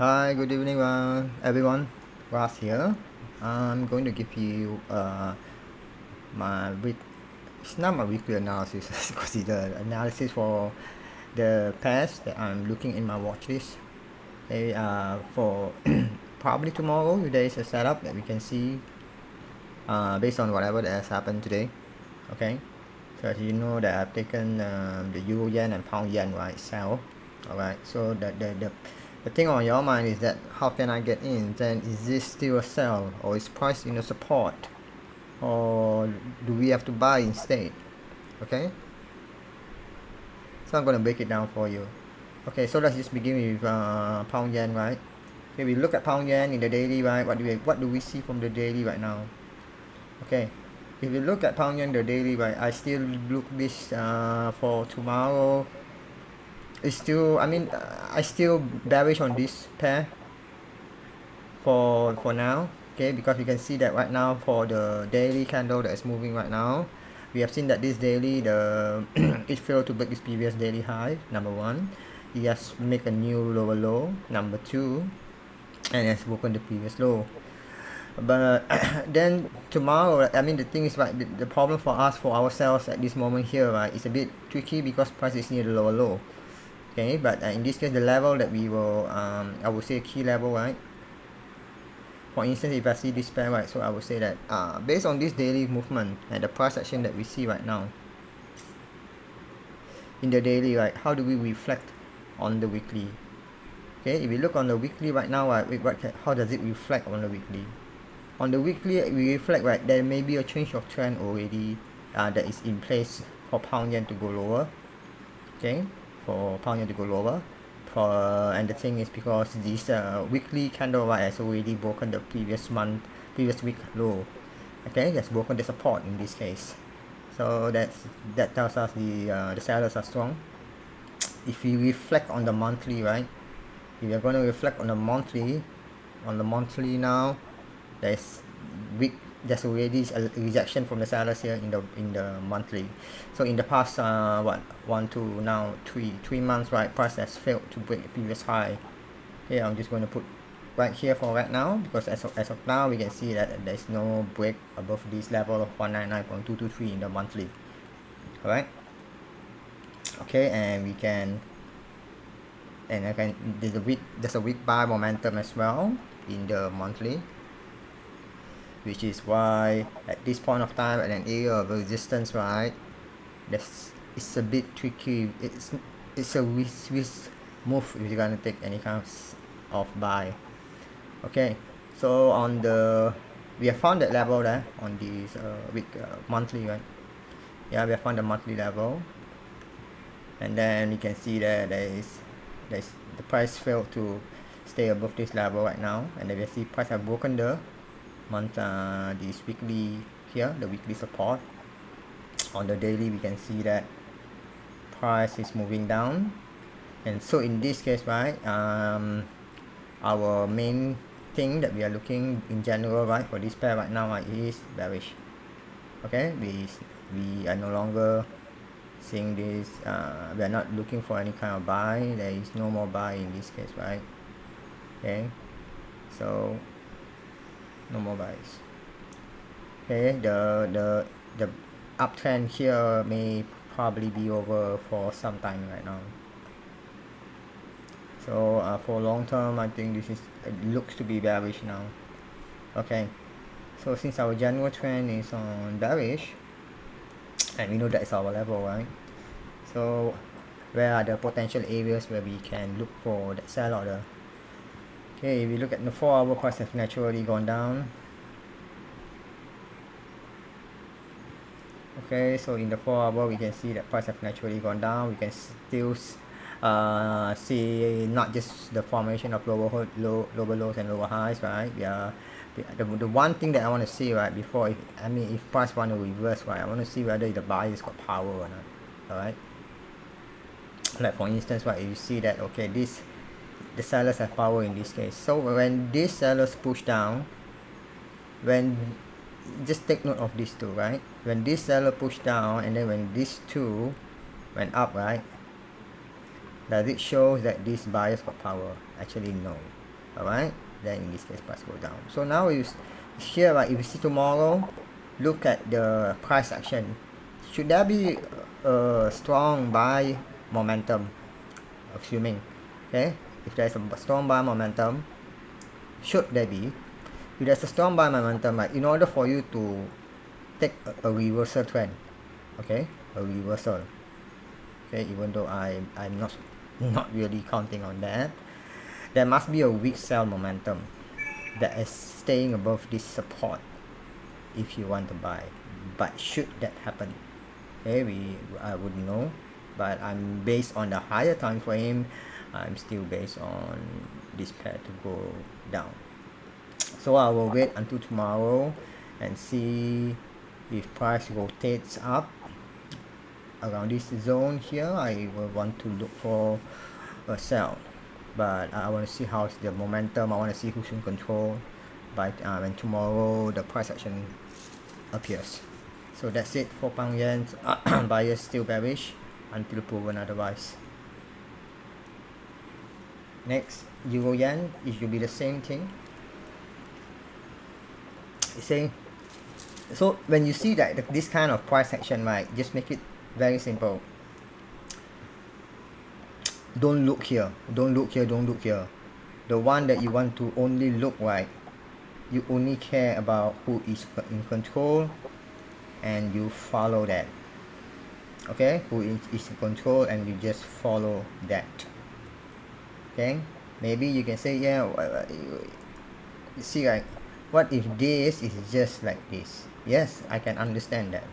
Hi, good evening, everyone. Ross here. I'm going to give you my week. It's not my weekly analysis. It's considered analysis for the pairs that I'm looking in my watch list. Okay, for probably tomorrow, there is a setup that we can see based on whatever that has happened today. Okay, so as you know that I've taken the euro yen and pound yen, right? Sell. All right. So the thing on your mind is that how can I get in? Then is this still a sell, or is price in a support, or do we have to buy instead? Okay. So I'm gonna break it down for you. Okay. So let's just begin with pound yen, right? Okay. We look at pound yen in the daily, right? What do we see from the daily right now? Okay. If you look at pound yen the daily, right, I still look this for tomorrow. It's still, I still bearish on this pair for now. Okay, because you can see that right now for the daily candle that is moving right now, we have seen that this daily the it failed to break its previous daily high. Number one, it has make a new lower low. Number two, and has broken the previous low. But then tomorrow, the thing is, right, the problem for us, for ourselves at this moment here, right, is a bit tricky because price is near the lower low. Okay, but in this case, the level that we will I would say key level, right? For instance, if I see this pair, right, so I would say that based on this daily movement and the price action that we see right now in the daily, right, how do we reflect on the weekly? Okay, if we look on the weekly right now, right, how does it reflect on the weekly? On the weekly, we reflect, right, there may be a change of trend already that is in place for pound yen to go lower. Okay, for pound yen to go lower. And the thing is because this weekly candle, right, has already broken the previous week low. Okay, that's broken the support in this case. So that tells us the sellers are strong. If we reflect on the monthly, right, if you're going to reflect on the monthly now, there's already a rejection from the sellers here in the monthly. So in the past 1 to now 3 months, right, price has failed to break the previous high. Okay, I'm just going to put right here for right now, because as of now we can see that there's no break above this level of 199.223 in the monthly. All right. Okay, and we can, and again there's a weak buy momentum as well in the monthly, which is why at this point of time, at an area of resistance, right, it's a bit tricky. It's a risk move if you're gonna take any kind of buy. Okay, so on the, we have found that level there on this week monthly, right? Yeah, we have found the monthly level, and then you can see that there's the price failed to stay above this level right now, and then we see price have broken the this weekly here, the weekly support. On the daily, we can see that price is moving down, and so in this case, right, our main thing that we are looking in general, right, for this pair right now, right, is bearish. Okay, we are no longer seeing this, we are not looking for any kind of buy. There is no more buy in this case, right? Okay, so no more buys. Okay, the uptrend here may probably be over for some time right now. So for long term, I think it looks to be bearish now. Okay, so since our general trend is on bearish, and we know that's our level, right? So where are the potential areas where we can look for that sell order? Okay, if we look at the 4-hour, price has naturally gone down. Okay, so in the 4-hour, we can see that price have naturally gone down. We can still see not just the formation of lower lows and lower highs, right? The one thing that I want to see, right, before, if price want to reverse, right, I want to see whether the buyers got power or not. All right, like for instance, right, you see that, okay, the sellers have power in this case. So when these sellers push down, just take note of these two, right? When this seller pushed down, and then when these two went up, right, does it show that these buyers got power? Actually, no. Alright, then in this case price go down. So now here, right, if you see tomorrow, look at the price action. Should there be a strong buy momentum, assuming, okay, if there's a strong buy momentum, should there be, if there's a strong buy momentum, right, in order for you to take a reversal trend, okay, a reversal, okay, even though I'm not really counting on that, there must be a weak sell momentum that is staying above this support if you want to buy. But should that happen, okay, I wouldn't know, but I'm based on the higher time frame, I'm still based on this pair to go down. So I will wait until tomorrow and see if price rotates up around this zone here. I will want to look for a sell, but I want to see how's the momentum. I want to see who's in control by when tomorrow the price action appears. So that's it for pound yen. Buyers still bearish until proven otherwise. Next, euro yen, it should be the same thing. Saying, so when you see that this kind of price action, right, just make it very simple. Don't look here, don't look here, don't look here. The one that you want to only look, right, you only care about who is in control and you follow that, okay, who is in control and you just follow that. Okay, maybe you can say, yeah, you see, like, what if this is just like this? Yes, I can understand that,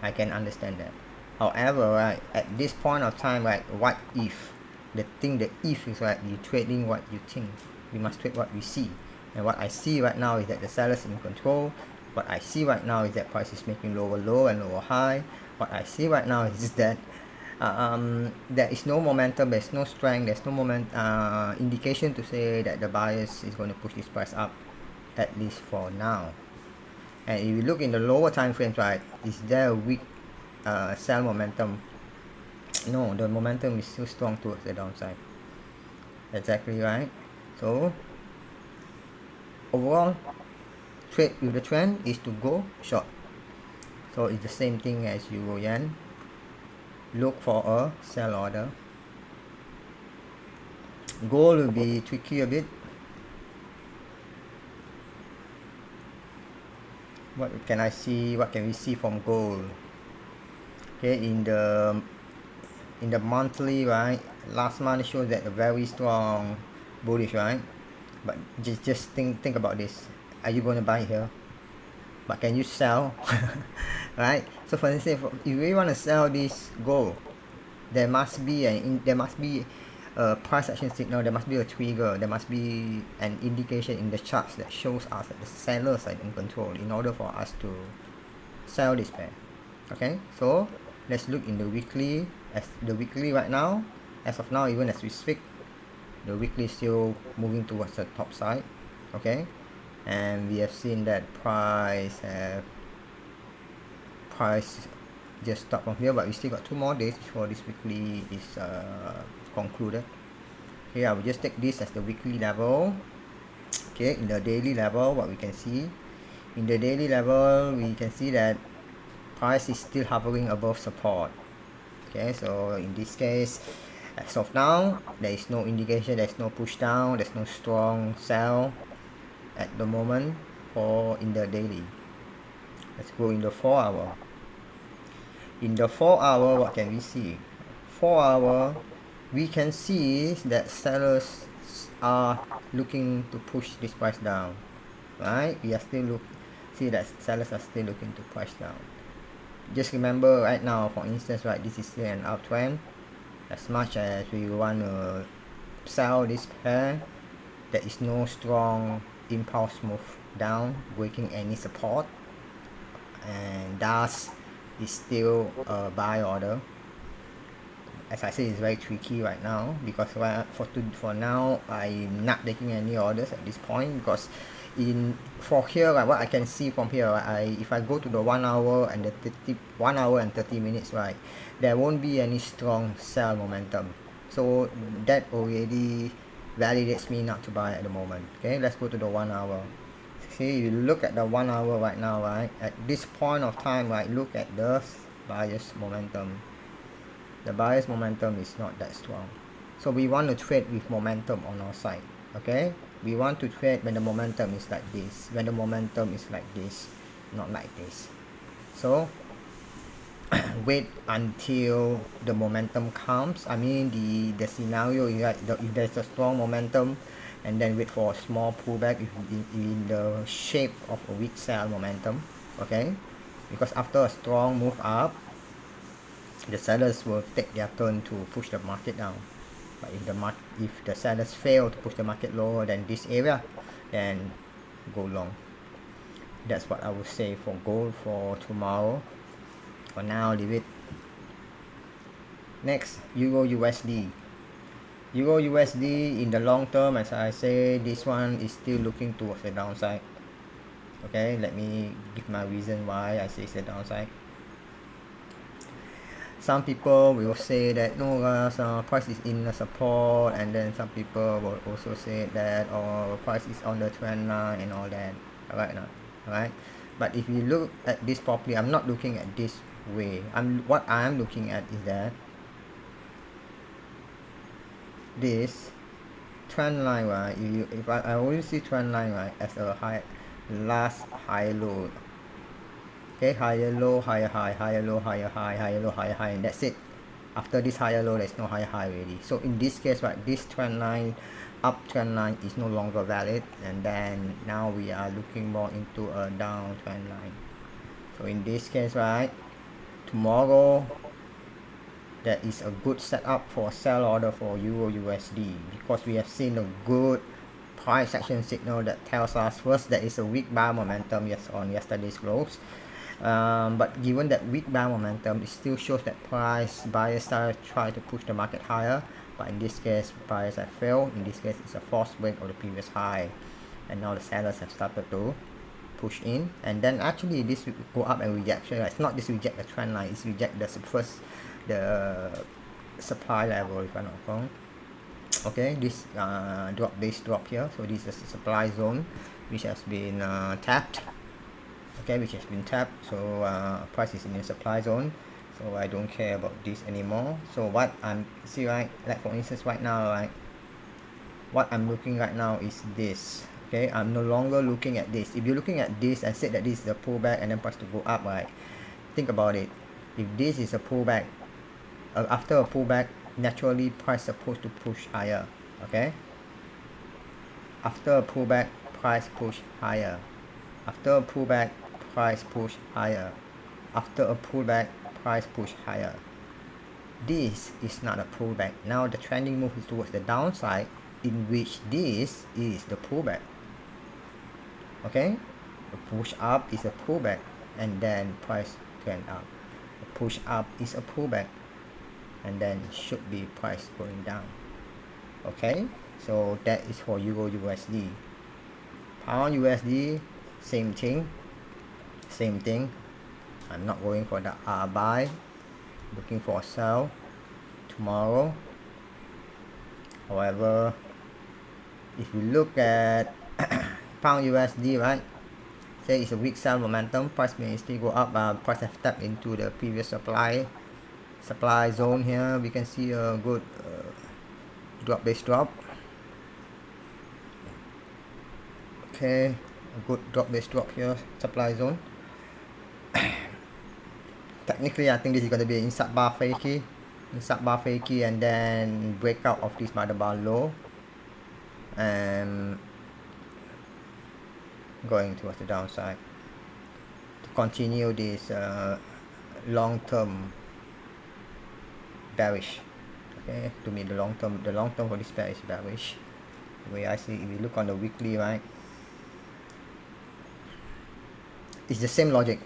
I can understand that. However, right, at this point of time, right, what if, the if is, right, you trading what you think, we must trade what we see, and what I see right now is that the sellers in control. What I see right now is that price is making lower low and lower high. What I see right now is that there is no momentum, there's no strength, there's no indication to say that the buyers is going to push this price up, at least for now. And if you look in the lower time frames, right, is there a weak sell momentum? No, the momentum is still strong towards the downside. Exactly right. So overall, trade with the trend is to go short. So it's the same thing as euro yen. Look for a sell order. Gold will be tricky a bit. What can I see? What can we see from gold? Okay, in the monthly, right, last month shows that a very strong bullish, right, but just think about this. Are you going to buy here? But can you sell? Right, so for instance, if you really want to sell this gold, there must be a price action signal, there must be a trigger, there must be an indication in the charts that shows us that the sellers are in control in order for us to sell this pair. Okay, so let's look in the weekly. As the weekly right now, as of now, even as we speak, the weekly is still moving towards the top side. Okay, and we have seen that price just stopped from here, but we still got 2 more days before this weekly is concluded. Okay, I will just take this as the weekly level. Okay, in the daily level, what we can see, in the daily level, we can see that price is still hovering above support. Okay, so in this case, as of now, there is no indication, there's no push down, there's no strong sell at the moment for in the daily. Let's go in the 4 hour. In the 4 hour, what can we see? 4 hour, we can see that sellers are looking to push this price down, right? We are still see that sellers are still looking to push down. Just remember right now, for instance, right, this is still an uptrend. As much as we want to sell this pair, there is no strong impulse move down breaking any support, and thus is still a buy order. As I say, it's very tricky right now because for now I'm not taking any orders at this point, because for here, right, what I can see from here, right, if I go to the 1 hour and the 1 hour and 30 minutes, right, there won't be any strong sell momentum. So that already validates me not to buy at the moment. Okay, let's go to the 1 hour. See, you look at the 1 hour right now, right? At this point of time, right, look at the buyer's momentum. The buyer's momentum is not that strong. So we want to trade with momentum on our side. Okay, we want to trade when the momentum is like this, when the momentum is like this, not like this. So wait until the momentum comes. I mean, the scenario is like if there's a strong momentum, and then wait for a small pullback in the shape of a weak sell momentum. Okay, because after a strong move up, the sellers will take their turn to push the market down. But if the sellers fail to push the market lower than this area, then go long. That's what I would say for gold for tomorrow. For now, leave it. Next, Euro USD. Euro USD in the long term, as I say, this one is still looking towards the downside. Okay, let me give my reason why I say it's the downside. Some people will say that no, price is in the support, and then some people will also say that price is on the trend line and all that. Alright. But if you look at this properly, I'm not looking at this way. What I'm looking at is that this trend line, right? If I always see trend line, right, as a last high low. Okay, higher low, higher high, higher low, higher high, higher low, higher high, and that's it. After this higher low, there's no higher high already. So in this case, right, this trend line, uptrend line is no longer valid, and then now we are looking more into a downtrend line. So in this case, right, tomorrow there is a good setup for a sell order for Euro USD, because we have seen a good price action signal that tells us first there is a weak buy momentum on yesterday's close. But given that weak buy momentum, it still shows that buyers try to push the market higher, but in this case buyers have failed. In this case, it's a false break of the previous high, and now the sellers have started to push in, and then actually this will go up and reject. It's not this reject the trend line, it's reject the supply level, if I'm not wrong. Okay, this base drop here, so this is the supply zone which has been tapped. Okay, which has been tapped. So price is in the supply zone, so I don't care about this anymore. So what I'm see, right, like for instance right now, right, what I'm looking right now is this. Okay, I'm no longer looking at this. If you're looking at this and said that this is a pullback and then price to go up, right, think about it. If this is a pullback, after a pullback, naturally price supposed to push higher. Okay, after a pullback, price push higher. After a pullback, price push higher. After a pullback, price push higher. This is not a pullback. Now the trending move is towards the downside, in which this is the pullback. Okay, the push up is a pullback, and then price trend up. The push up is a pullback, and then should be price going down. Okay, so that is for Euro USD. Pound USD, same thing. I'm not going for the buy, looking for a sell tomorrow. However, if you look at pound USD, right, say it's a weak sell momentum, price may still go up. Price have tapped into the previous supply zone here. We can see a good base drop. Okay, a good base drop here, supply zone. Technically, I think this is going to be inside bar fakey, and then breakout of this mother bar low, and going towards the downside to continue this long-term bearish. Okay, to me the long term for this pair is bearish. The way I see it, if you look on the weekly, right, it's the same logic.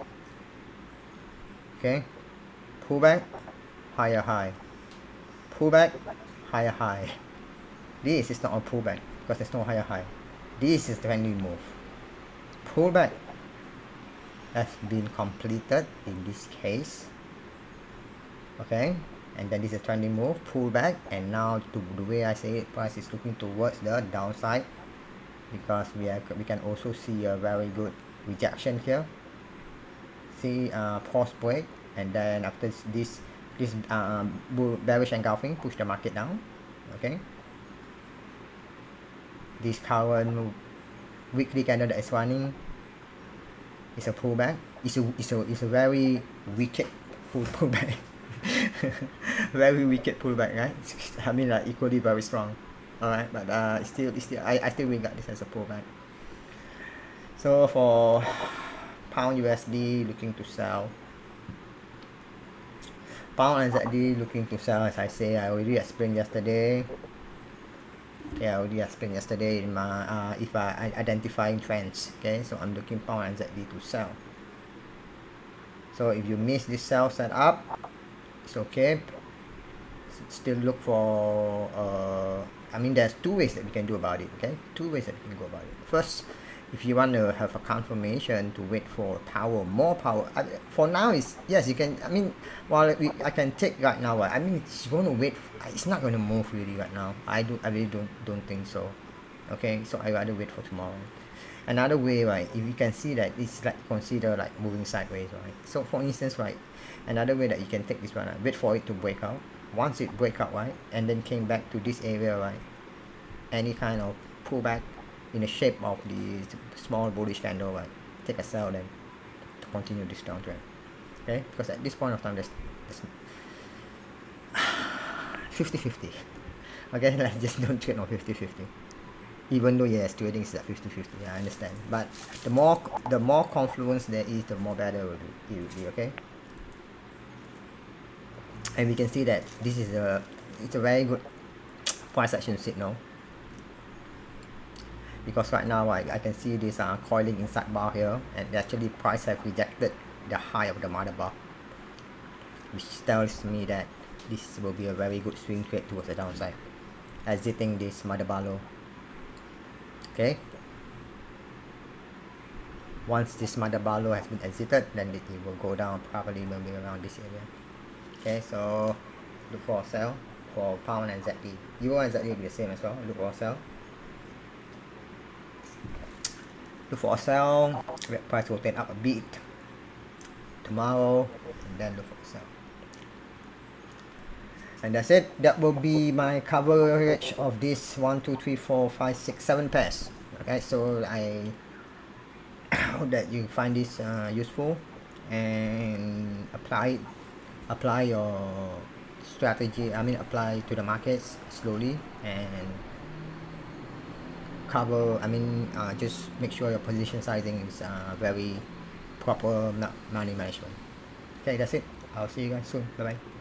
Okay, pullback, higher high, pullback, higher high. This is not a pullback because there's no higher high. This is the trending move. Pullback has been completed in this case. Okay, and then this is a trending move, pull back, and now to the way I say it, price is looking towards the downside, because we can also see a very good rejection here. See pause break, and then after this bearish engulfing push the market down. Okay, this current weekly candle that is running is a pullback. It's a very wicked pullback. Very wicked pullback, right? I mean, like equally very strong. All right, but I still regard this as a pullback. So for pound USD looking to sell, pound NZD looking to sell, as I say, I already explained yesterday. Yeah, I already explained yesterday in my if I identifying trends. Okay, so I'm looking pound NZD to sell. So if you miss this sell setup, it's okay. Still look for I mean, there's two ways that we can do about it. Okay, two ways that we can go about it. First, if you want to have a confirmation, to wait for power, more power. For now, is yes, you can. I mean, while I can take right now. I mean, it's going to wait. It's not going to move really right now. I really don't think so. Okay, so I rather wait for tomorrow. Another way, right? If you can see that it's like consider like moving sideways, right? So for instance, right, another way that you can take this one, wait for it to break out. Once it break out, right, and then came back to this area, right, any kind of pullback in the shape of the small bullish candle, right, take a sell then to continue this downtrend. Okay, because at this point of time there's 50-50. Okay, let's just don't trade on 50-50. Even though yes, trading is at 50-50, I understand, but the more confluence there is, the more better it will be. Okay, and we can see that this is it's a very good price action signal, because right now I can see this coiling inside bar here, and actually price have rejected the high of the mother bar, which tells me that this will be a very good swing trade towards the downside, exiting this mother bar low. Okay, once this mother bar low has been exited, then it will go down probably maybe around this area. Okay, so look for a sell for pound and ZD. Euro and ZD will be the same as well. Look for a sell. Look for a sell. Price will turn up a bit tomorrow, and then look for a sell. And that's it. That will be my coverage of this 1, 2, 3, 4, 5, 6, 7 pairs. Okay, so I hope that you find this useful and apply your strategy. I mean, apply to the markets slowly and cover. I mean, just make sure your position sizing is very proper money management. Okay, that's it. I'll see you guys soon. Bye bye.